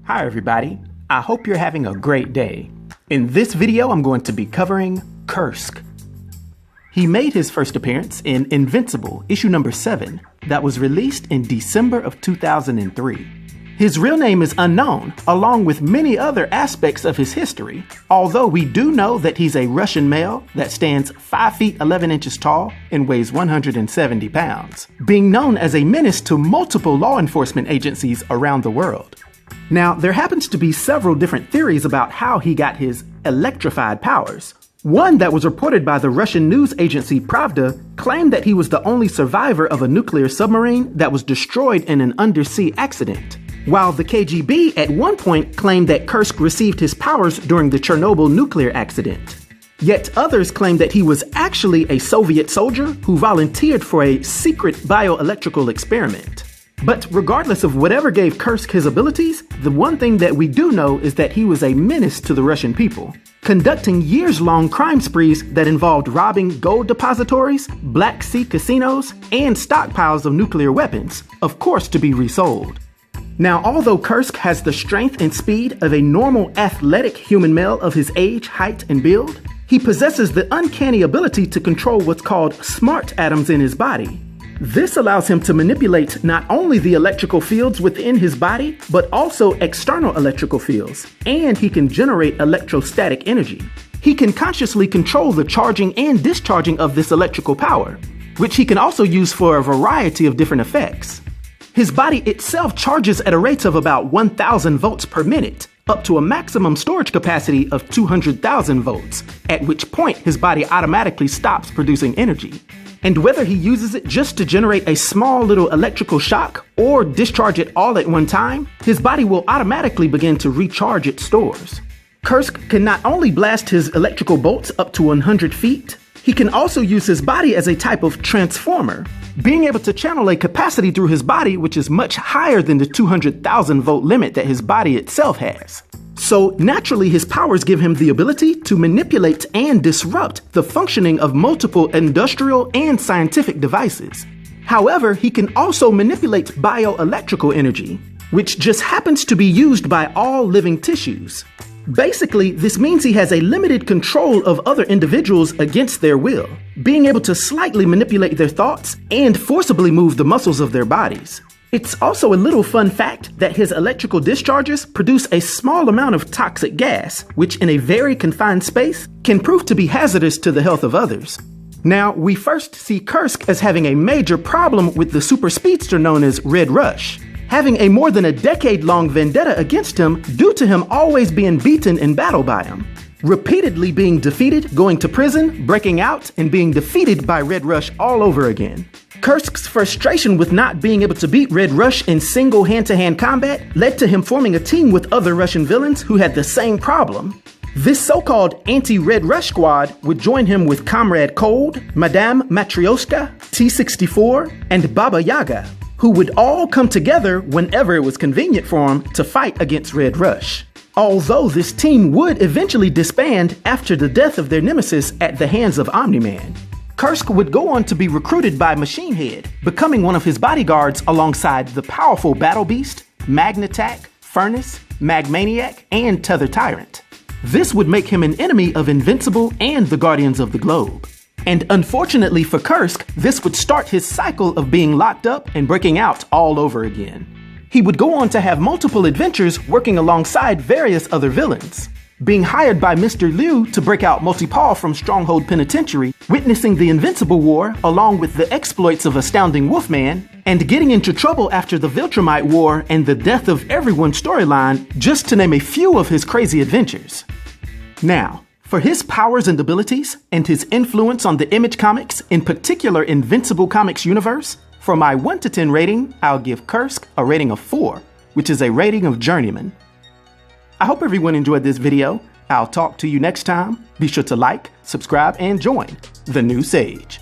Hi everybody, I hope you're having a great day. In this video I'm going to be covering Kursk. He made his first appearance in Invincible, issue number 7, that was released in December of 2003. His real name is unknown, along with many other aspects of his history, although we do know that he's a Russian male that stands 5 feet 11 inches tall and weighs 170 pounds, being known as a menace to multiple law enforcement agencies around the world. Now, there happens to be several different theories about how he got his electrified powers. One that was reported by the Russian news agency Pravda claimed that he was the only survivor of a nuclear submarine that was destroyed in an undersea accident, while the KGB at one point claimed that Kursk received his powers during the Chernobyl nuclear accident. Yet others claim that he was actually a Soviet soldier who volunteered for a secret bioelectrical experiment. But regardless of whatever gave Kursk his abilities, the one thing that we do know is that he was a menace to the Russian people, conducting years-long crime sprees that involved robbing gold depositories, Black Sea casinos, and stockpiles of nuclear weapons, of course to be resold. Now, although Kursk has the strength and speed of a normal athletic human male of his age, height, and build, he possesses the uncanny ability to control what's called smart atoms in his body. This allows him to manipulate not only the electrical fields within his body, but also external electrical fields, and he can generate electrostatic energy. He can consciously control the charging and discharging of this electrical power, which he can also use for a variety of different effects. His body itself charges at a rate of about 1,000 volts per minute, up to a maximum storage capacity of 200,000 volts, at which point his body automatically stops producing energy. And whether he uses it just to generate a small little electrical shock or discharge it all at one time, his body will automatically begin to recharge its stores. Kursk can not only blast his electrical bolts up to 100 feet, he can also use his body as a type of transformer, being able to channel a capacity through his body which is much higher than the 200,000 volt limit that his body itself has. So naturally, his powers give him the ability to manipulate and disrupt the functioning of multiple industrial and scientific devices. However, he can also manipulate bioelectrical energy, which just happens to be used by all living tissues. Basically, this means he has a limited control of other individuals against their will, being able to slightly manipulate their thoughts and forcibly move the muscles of their bodies. It's also a little fun fact that his electrical discharges produce a small amount of toxic gas, which in a very confined space can prove to be hazardous to the health of others. Now, we first see Kursk as having a major problem with the super speedster known as Red Rush, having a more than a decade-long vendetta against him due to him always being beaten in battle by him, repeatedly being defeated, going to prison, breaking out, and being defeated by Red Rush all over again. Kursk's frustration with not being able to beat Red Rush in single hand-to-hand combat led to him forming a team with other Russian villains who had the same problem. This so-called anti-Red Rush squad would join him with Comrade Cold, Madame Matryoshka, T-64, and Baba Yaga, who would all come together whenever it was convenient for them to fight against Red Rush. Although this team would eventually disband after the death of their nemesis at the hands of Omni-Man. Kursk would go on to be recruited by Machine Head, becoming one of his bodyguards alongside the powerful Battle Beast, Magnetak, Furnace, Magmaniac, and Tether Tyrant. This would make him an enemy of Invincible and the Guardians of the Globe. And unfortunately for Kursk, this would start his cycle of being locked up and breaking out all over again. He would go on to have multiple adventures working alongside various other villains, being hired by Mister Liu to break out Multi-Paw from Stronghold Penitentiary, witnessing the Invincible War along with the exploits of Astounding Wolf-Man, and getting into trouble after the Viltrumite War and the Death of Everyone storyline, just to name a few of his crazy adventures. Now, for his powers and abilities, and his influence on the Image Comics, in particular Invincible Comics universe, for my 1 to 10 rating, I'll give Kursk a rating of 4, which is a rating of Journeyman. I hope everyone enjoyed this video. I'll talk to you next time. Be sure to like, subscribe, and join the new Sage.